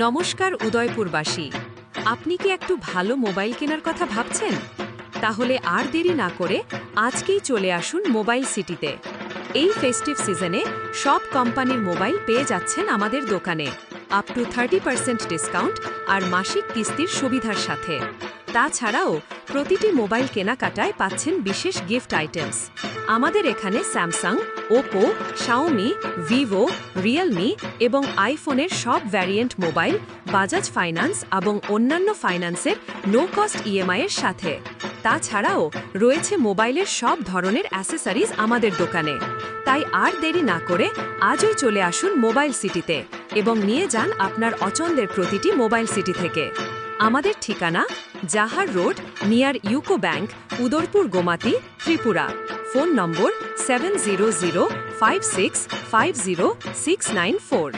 নমস্কার উদয়পুরবাসী, আপনি কি একটু ভালো মোবাইল কেনার কথা ভাবছেন? তাহলে আর দেরি না করে আজকেই চলে আসুন মোবাইল সিটিতে। এই ফেস্টিভ সিজনে সব কোম্পানির মোবাইল পেয়ে যাচ্ছেন আমাদের দোকানে আপ টু 30% ডিসকাউন্ট আর মাসিক কিস্তির সুবিধার সাথে। তাছাড়াও প্রতিটি মোবাইল কেনাকাটায় পাচ্ছেন বিশেষ গিফট আইটেমস। আমাদের এখানে Samsung, Oppo, Xiaomi, Vivo, Realme এবং আইফোনের সব ভ্যারিয়েন্ট মোবাইল বাজাজ ফাইন্যান্স এবং অন্যান্য ফাইন্যান্সের নো কস্ট ইএমআই এর সাথে। তাছাড়াও রয়েছে মোবাইলের সব ধরনের অ্যাসেসরিজ আমাদের দোকানে। তাই আর দেরি না করে আজই চলে আসুন মোবাইল সিটিতে এবং নিয়ে যান আপনার পছন্দের প্রতিটি মোবাইল সিটি থেকে। আমাদের ঠিকানা Jahar road near UCO bank, Udaipur Gomati, Tripura. Phone number 7005650694।